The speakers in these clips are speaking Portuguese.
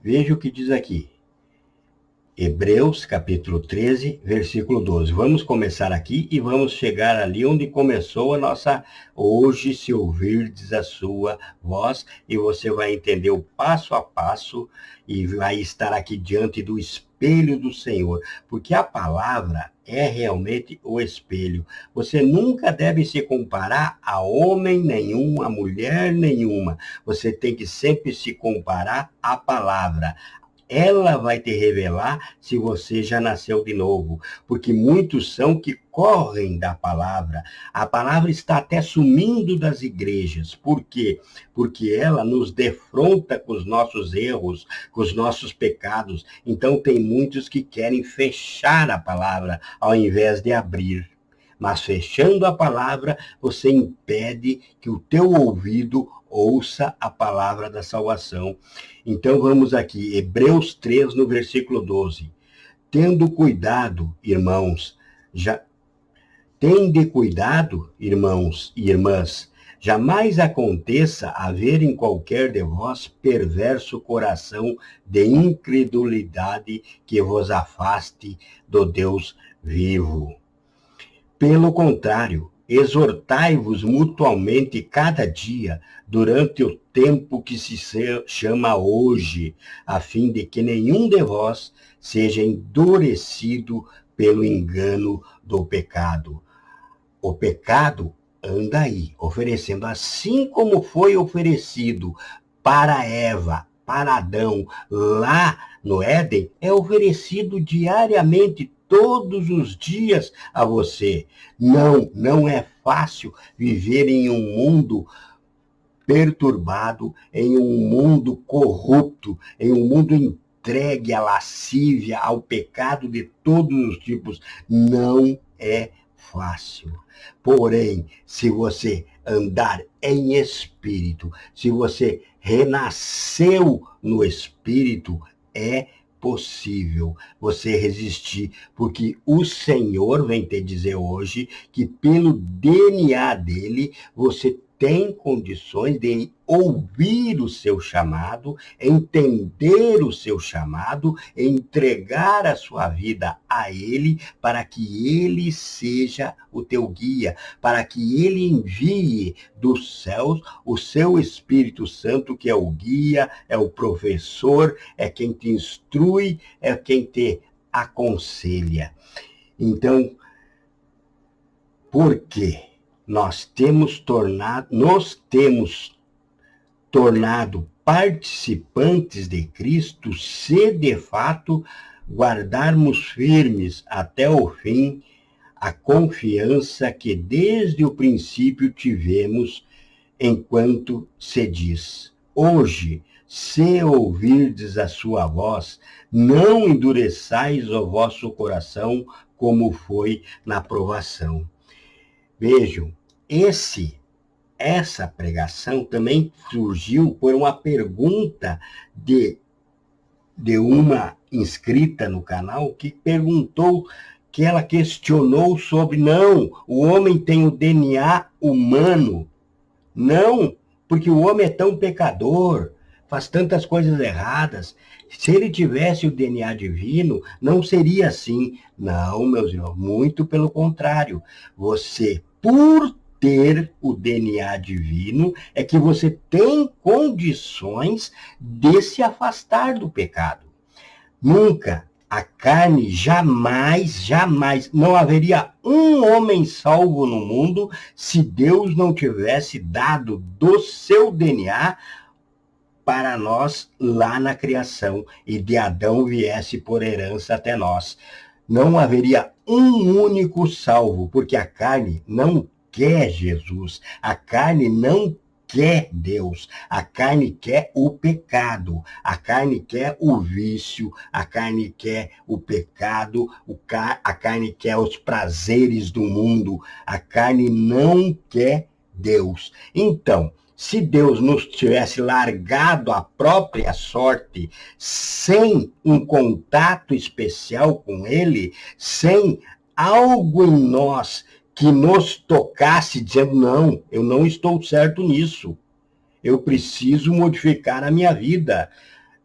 Veja o que diz aqui. Hebreus, capítulo 13, versículo 12. Vamos começar aqui e vamos chegar ali onde começou a nossa... Hoje, se ouvirdes a sua voz, e você vai entender o passo a passo e vai estar aqui diante do espelho do Senhor, porque a palavra é realmente o espelho. Você nunca deve se comparar a homem nenhum, a mulher nenhuma. Você tem que sempre se comparar à palavra. Ela vai te revelar se você já nasceu de novo, porque muitos são que correm da palavra. A palavra está até sumindo das igrejas. Por quê? Porque ela nos defronta com os nossos erros, com os nossos pecados. Então tem muitos que querem fechar a palavra ao invés de abrir. Mas fechando a palavra, você impede que o teu ouvido ouça a palavra da salvação. Então vamos aqui, Hebreus 3, no versículo 12. Tende cuidado, irmãos e irmãs, jamais aconteça haver em qualquer de vós perverso coração de incredulidade que vos afaste do Deus vivo. Pelo contrário, exortai-vos mutuamente cada dia, durante o tempo que se chama hoje, a fim de que nenhum de vós seja endurecido pelo engano do pecado. O pecado anda aí, oferecendo, assim como foi oferecido para Eva, para Adão, lá no Éden, é oferecido diariamente, todos os dias a você. Não é fácil viver em um mundo perturbado, em um mundo corrupto, em um mundo entregue à lascívia, ao pecado de todos os tipos. Não é fácil. Porém, se você andar em espírito, se você renasceu no espírito, é possível você resistir, porque o Senhor vem te dizer hoje que pelo DNA dele, você tem condições de ouvir o seu chamado, entender o seu chamado, entregar a sua vida a ele, para que ele seja o teu guia, para que ele envie dos céus o seu Espírito Santo, que é o guia, é o professor, é quem te instrui, é quem te aconselha. Então, por quê? Nos temos tornado participantes de Cristo, se de fato guardarmos firmes até o fim a confiança que desde o princípio tivemos, enquanto se diz: hoje, se ouvirdes a sua voz, não endureçais o vosso coração, como foi na provação. Vejam, essa pregação também surgiu por uma pergunta de uma inscrita no canal que perguntou, que ela questionou sobre, não, o homem tem o DNA humano. Não, porque o homem é tão pecador, faz tantas coisas erradas. Se ele tivesse o DNA divino, não seria assim. Não, meus irmãos, muito pelo contrário. Você, por ter o DNA divino, é que você tem condições de se afastar do pecado. Nunca, a carne jamais, não haveria um homem salvo no mundo se Deus não tivesse dado do seu DNA para nós lá na criação, e de Adão viesse por herança até nós. Não haveria um único salvo, porque a carne não quer Jesus, a carne não quer Deus, a carne quer o pecado, a carne quer o vício, a carne quer o pecado, a carne quer os prazeres do mundo, a carne não quer Deus. Então, se Deus nos tivesse largado a própria sorte, sem um contato especial com ele, sem algo em nós que nos tocasse, dizendo, não, eu não estou certo nisso, eu preciso modificar a minha vida,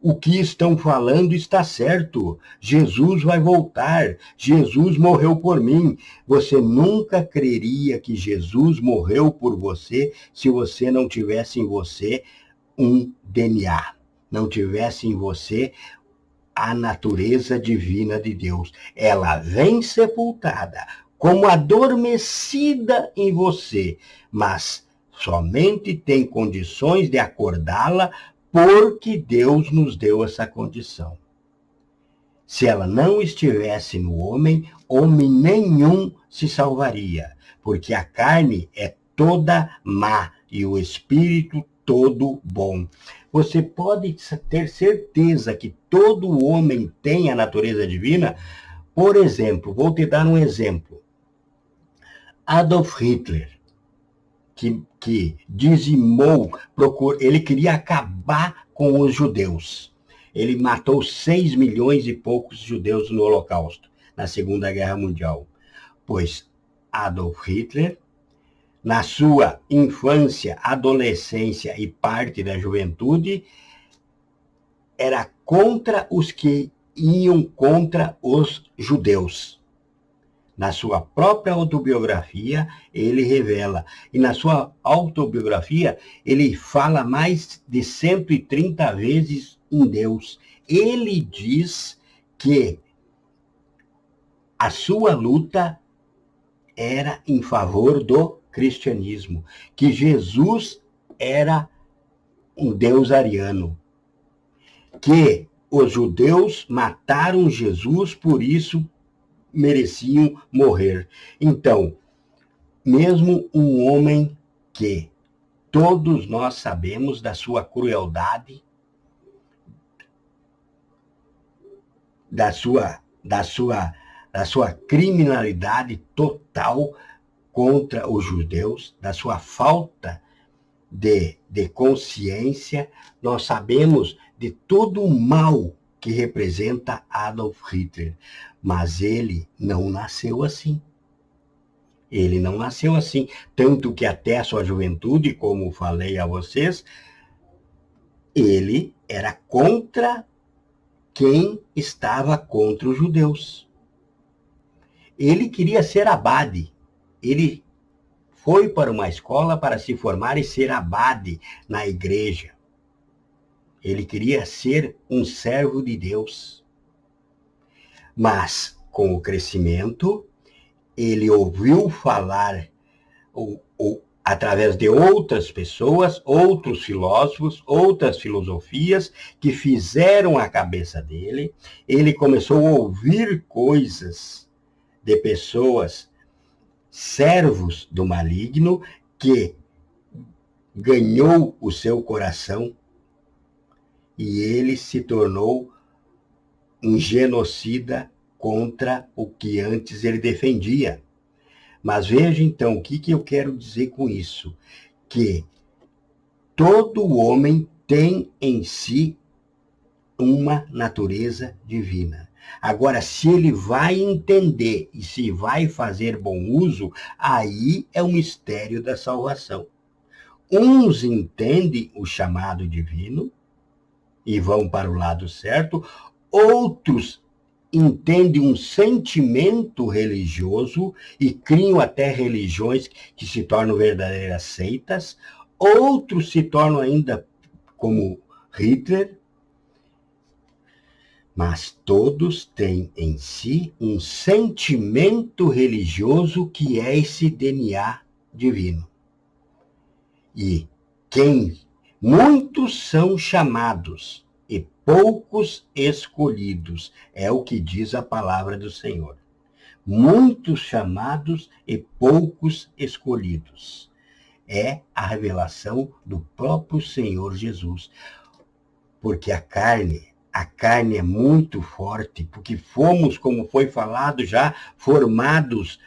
o que estão falando está certo. Jesus vai voltar. Jesus morreu por mim. Você nunca creria que Jesus morreu por você se você não tivesse em você um DNA, não tivesse em você a natureza divina de Deus. Ela vem sepultada, como adormecida em você, mas somente tem condições de acordá-la porque Deus nos deu essa condição. Se ela não estivesse no homem, homem nenhum se salvaria, porque a carne é toda má e o espírito todo bom. Você pode ter certeza que todo homem tem a natureza divina. Por exemplo, vou te dar um exemplo. Adolf Hitler, que dizimou, ele queria acabar com os judeus. Ele matou 6 milhões e poucos judeus no Holocausto, na Segunda Guerra Mundial. Pois Adolf Hitler, na sua infância, adolescência e parte da juventude, era contra os que iam contra os judeus. Na sua própria autobiografia, ele revela. E na sua autobiografia, ele fala mais de 130 vezes em Deus. Ele diz que a sua luta era em favor do cristianismo, que Jesus era um Deus ariano, que os judeus mataram Jesus, por isso mereciam morrer. Então, mesmo um homem que todos nós sabemos da sua crueldade, da sua criminalidade total contra os judeus, da sua falta de consciência, nós sabemos de todo o mal que representa Adolf Hitler. Mas ele não nasceu assim. Ele não nasceu assim. Tanto que até a sua juventude, como falei a vocês, ele era contra quem estava contra os judeus. Ele queria ser abade. Ele foi para uma escola para se formar e ser abade na igreja. Ele queria ser um servo de Deus. Mas, com o crescimento, ele ouviu falar, através de outras pessoas, outros filósofos, outras filosofias, que fizeram a cabeça dele. Ele começou a ouvir coisas de pessoas, servos do maligno, que ganhou o seu coração, e ele se tornou um genocida contra o que antes ele defendia. Mas veja então, o que eu quero dizer com isso? Que todo homem tem em si uma natureza divina. Agora, se ele vai entender e se vai fazer bom uso, aí é o mistério da salvação. Uns entendem o chamado divino e vão para o lado certo, outros entendem um sentimento religioso e criam até religiões que se tornam verdadeiras seitas, outros se tornam ainda como Hitler, mas todos têm em si um sentimento religioso que é esse DNA divino. E muitos são chamados e poucos escolhidos, é o que diz a palavra do Senhor. Muitos chamados e poucos escolhidos. É a revelação do próprio Senhor Jesus. Porque a carne é muito forte, porque fomos, como foi falado já, formados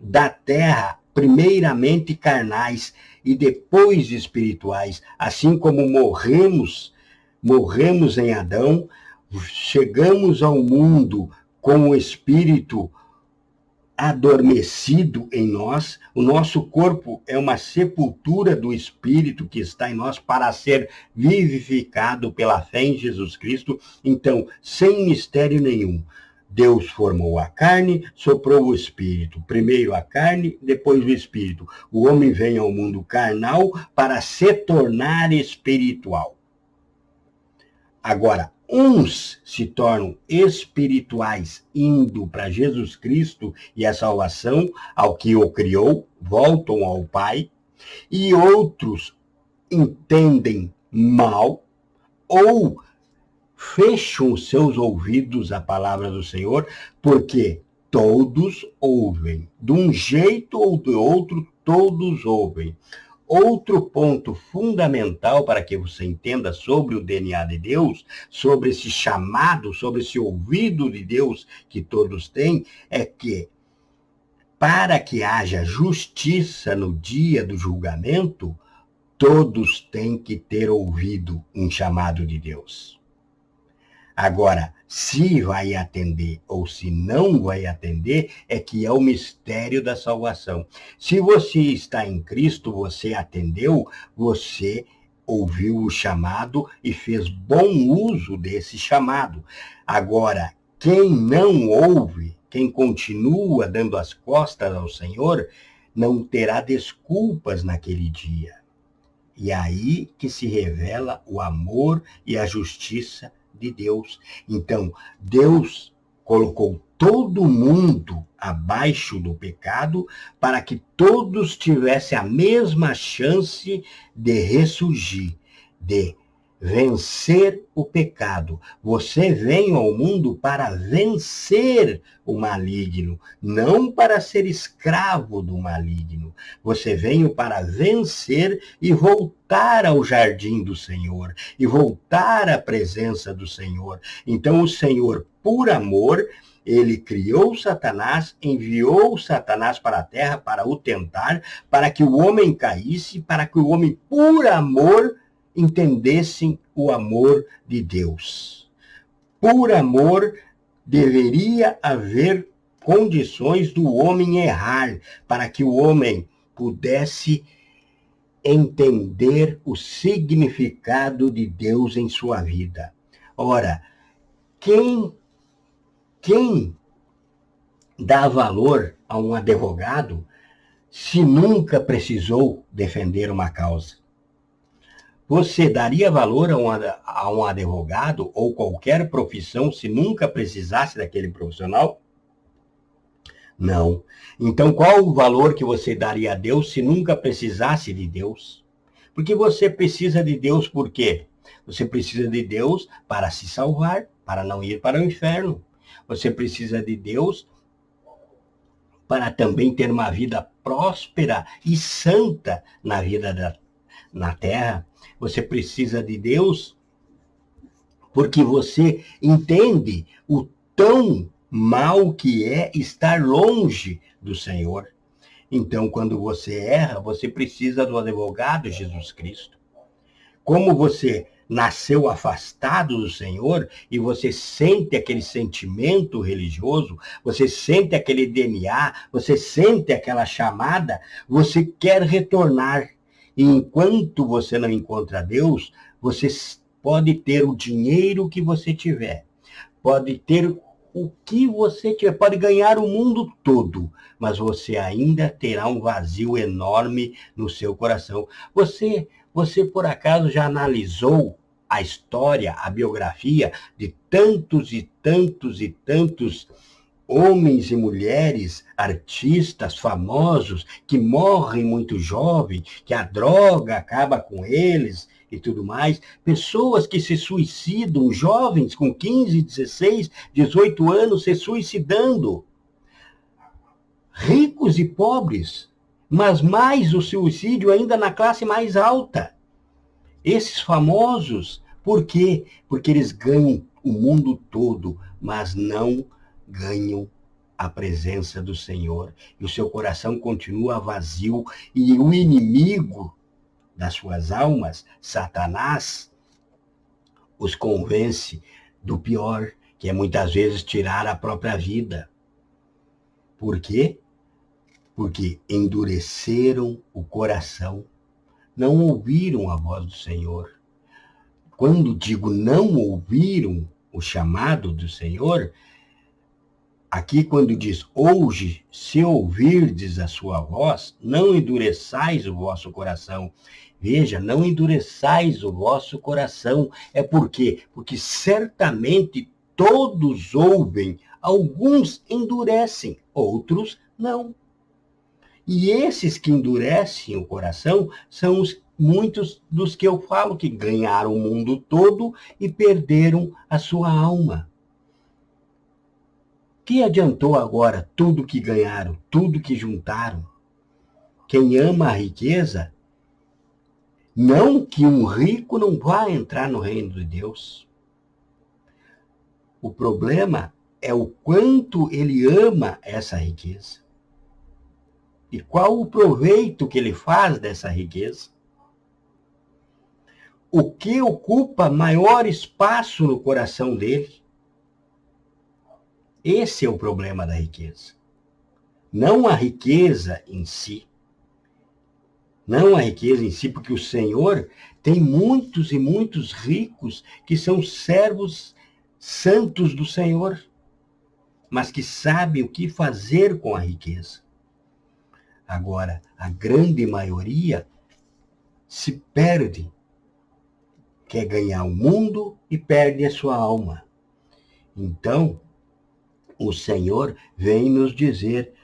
da terra, primeiramente carnais e depois espirituais. Assim como morremos em Adão, chegamos ao mundo com o espírito adormecido em nós, o nosso corpo é uma sepultura do Espírito que está em nós para ser vivificado pela fé em Jesus Cristo. Então, sem mistério nenhum, Deus formou a carne, soprou o Espírito. Primeiro a carne, depois o Espírito. O homem vem ao mundo carnal para se tornar espiritual. Agora, uns se tornam espirituais indo para Jesus Cristo e a salvação, ao que o criou, voltam ao Pai, e outros entendem mal ou fecham os seus ouvidos à palavra do Senhor, porque todos ouvem, de um jeito ou de outro, todos ouvem. Outro ponto fundamental para que você entenda sobre o DNA de Deus, sobre esse chamado, sobre esse ouvido de Deus que todos têm, é que para que haja justiça no dia do julgamento, todos têm que ter ouvido um chamado de Deus. Agora, se vai atender ou se não vai atender, é que é o mistério da salvação. Se você está em Cristo, você atendeu, você ouviu o chamado e fez bom uso desse chamado. Agora, quem não ouve, quem continua dando as costas ao Senhor, não terá desculpas naquele dia. E aí que se revela o amor e a justiça de Deus. Então, Deus colocou todo mundo abaixo do pecado para que todos tivessem a mesma chance de ressurgir, de vencer o pecado. Você veio ao mundo para vencer o maligno, não para ser escravo do maligno. Você veio para vencer e voltar ao jardim do Senhor, e voltar à presença do Senhor. Então o Senhor, por amor, ele criou Satanás, enviou Satanás para a terra para o tentar, para que o homem caísse, para que o homem, por amor, entendessem o amor de Deus. Por amor, deveria haver condições do homem errar, para que o homem pudesse entender o significado de Deus em sua vida. Ora, quem dá valor a um advogado se nunca precisou defender uma causa? Você daria valor a um advogado ou qualquer profissão se nunca precisasse daquele profissional? Não. Então, qual o valor que você daria a Deus se nunca precisasse de Deus? Porque você precisa de Deus por quê? Você precisa de Deus para se salvar, para não ir para o inferno. Você precisa de Deus para também ter uma vida próspera e santa na terra. Você precisa de Deus porque você entende o tão mal que é estar longe do Senhor. Então, quando você erra, você precisa do advogado Jesus Cristo. Como você nasceu afastado do Senhor e você sente aquele sentimento religioso, você sente aquele DNA, você sente aquela chamada, você quer retornar. E enquanto você não encontra Deus, você pode ter o dinheiro que você tiver, pode ter o que você tiver, pode ganhar o mundo todo, mas você ainda terá um vazio enorme no seu coração. Você por acaso já analisou a história, a biografia de tantos e tantos e tantos homens e mulheres, artistas famosos, que morrem muito jovens, que a droga acaba com eles e tudo mais, pessoas que se suicidam, jovens com 15, 16, 18 anos se suicidando, ricos e pobres, mas mais o suicídio ainda na classe mais alta. Esses famosos, por quê? Porque eles ganham o mundo todo, mas não ganham a presença do Senhor. E o seu coração continua vazio. E o inimigo das suas almas, Satanás, os convence do pior, que é muitas vezes tirar a própria vida. Por quê? Porque endureceram o coração, não ouviram a voz do Senhor. Quando digo não ouviram o chamado do Senhor, aqui quando diz, hoje, se ouvirdes a sua voz, não endureçais o vosso coração. Veja, não endureçais o vosso coração. É por quê? Porque certamente todos ouvem, alguns endurecem, outros não. E esses que endurecem o coração são muitos dos que eu falo que ganharam o mundo todo e perderam a sua alma. Que adiantou agora tudo que ganharam, tudo que juntaram? Quem ama a riqueza, não que um rico não vá entrar no reino de Deus. O problema é o quanto ele ama essa riqueza. E qual o proveito que ele faz dessa riqueza? O que ocupa maior espaço no coração dele? Esse é o problema da riqueza. Não a riqueza em si. Não a riqueza em si, porque o Senhor tem muitos e muitos ricos que são servos santos do Senhor, mas que sabem o que fazer com a riqueza. Agora, a grande maioria se perde, quer ganhar o mundo e perde a sua alma. Então, o Senhor vem nos dizer,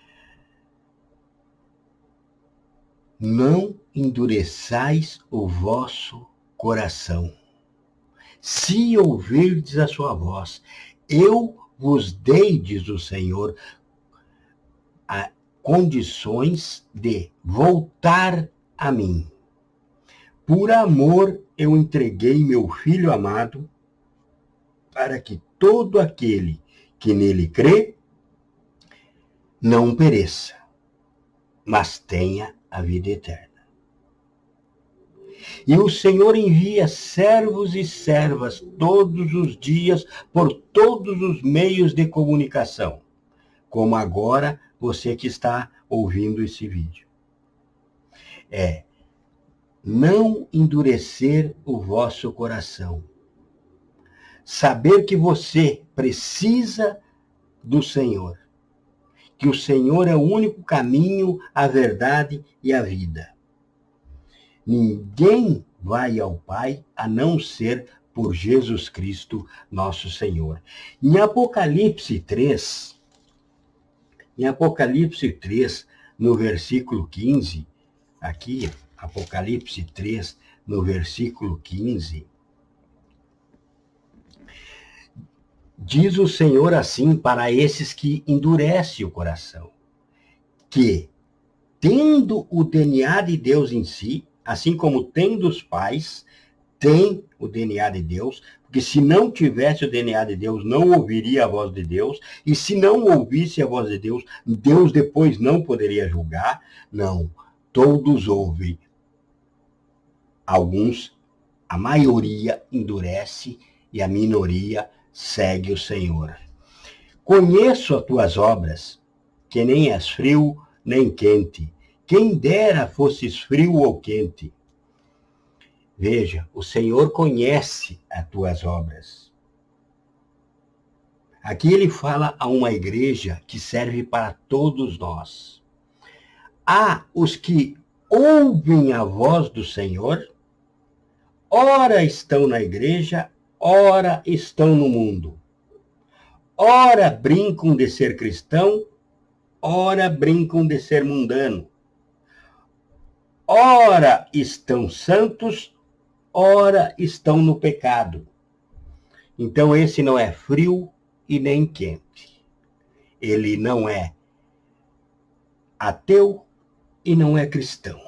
não endureçais o vosso coração. Se ouvirdes a sua voz, eu vos dei, diz o Senhor, condições de voltar a mim. Por amor eu entreguei meu Filho amado, para que todo aquele que nele crê não pereça, mas tenha a vida eterna. E o Senhor envia servos e servas todos os dias por todos os meios de comunicação, como agora você que está ouvindo esse vídeo. Não endurecer o vosso coração. Saber que você precisa do Senhor. Que o Senhor é o único caminho, a verdade e a vida. Ninguém vai ao Pai a não ser por Jesus Cristo, nosso Senhor. Em Apocalipse 3, no versículo 15, aqui, Apocalipse 3, no versículo 15, diz o Senhor assim para esses que endurecem o coração, que, tendo o DNA de Deus em si, assim como tem dos pais, tem o DNA de Deus, porque se não tivesse o DNA de Deus, não ouviria a voz de Deus, e se não ouvisse a voz de Deus, Deus depois não poderia julgar. Não, todos ouvem. Alguns, a maioria endurece e a minoria segue o Senhor. Conheço as tuas obras, que nem és frio nem quente. Quem dera fosses frio ou quente. Veja, o Senhor conhece as tuas obras. Aqui ele fala a uma igreja que serve para todos nós. Há os que ouvem a voz do Senhor, ora estão na igreja, ora estão no mundo. Ora brincam de ser cristão, ora brincam de ser mundano. Ora estão santos, ora estão no pecado. Então esse não é frio e nem quente. Ele não é ateu e não é cristão.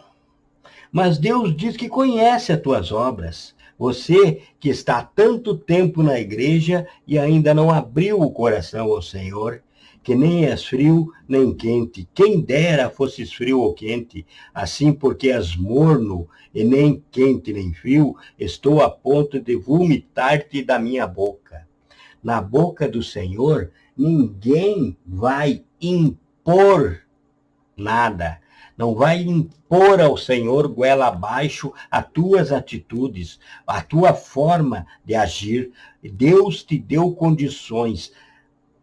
Mas Deus diz que conhece as tuas obras. Você que está há tanto tempo na igreja e ainda não abriu o coração ao Senhor, que nem és frio nem quente. Quem dera fosses frio ou quente, assim porque és morno e nem quente nem frio, estou a ponto de vomitar-te da minha boca. Na boca do Senhor, ninguém vai impor nada. Não vai impor ao Senhor goela abaixo as tuas atitudes, a tua forma de agir. Deus te deu condições.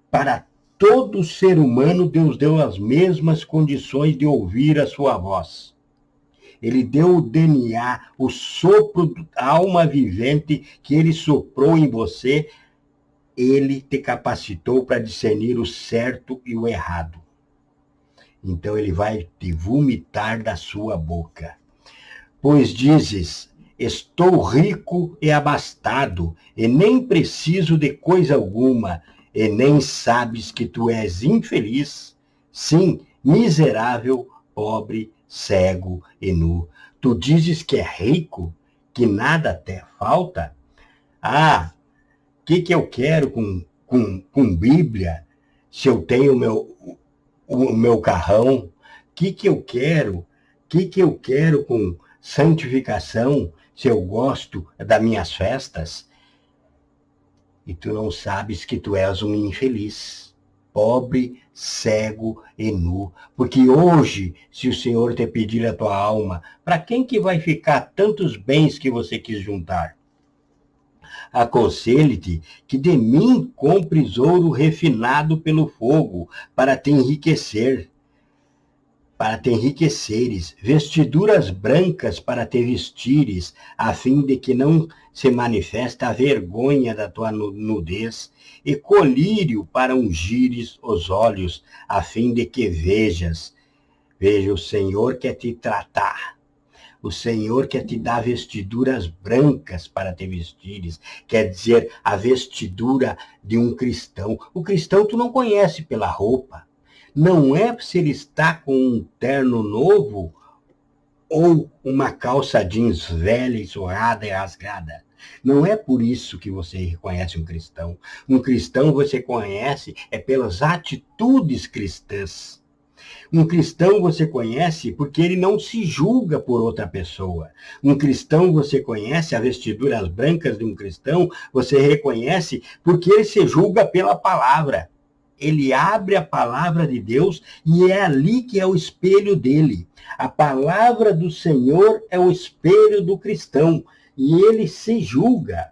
Para todo ser humano, Deus deu as mesmas condições de ouvir a sua voz. Ele deu o DNA, o sopro, a alma vivente que ele soprou em você. Ele te capacitou para discernir o certo e o errado. Então ele vai te vomitar da sua boca. Pois dizes, estou rico e abastado, e nem preciso de coisa alguma, e nem sabes que tu és infeliz, sim, miserável, pobre, cego e nu. Tu dizes que é rico, que nada te falta? Ah, o que eu quero com Bíblia, se eu tenho o meu carrão? O que eu quero? O que eu quero com santificação, se eu gosto das minhas festas? E tu não sabes que tu és um infeliz, pobre, cego e nu. Porque hoje, se o Senhor te pedir a tua alma, para quem que vai ficar tantos bens que você quis juntar? Aconselho-te que de mim compres ouro refinado pelo fogo, para te enriqueceres, vestiduras brancas para te vestires, a fim de que não se manifeste a vergonha da tua nudez, e colírio para ungires os olhos, a fim de que vejas. Veja, o Senhor quer te tratar. O Senhor quer te dar vestiduras brancas para te vestires, quer dizer, a vestidura de um cristão. O cristão tu não conhece pela roupa. Não é se ele está com um terno novo ou uma calça jeans velha, ensorrada e rasgada. Não é por isso que você reconhece um cristão. Um cristão você conhece pelas atitudes cristãs. Um cristão você conhece porque ele não se julga por outra pessoa. Um cristão você conhece, as vestiduras brancas de um cristão, você reconhece porque ele se julga pela palavra. Ele abre a palavra de Deus e é ali que é o espelho dele. A palavra do Senhor é o espelho do cristão e ele se julga.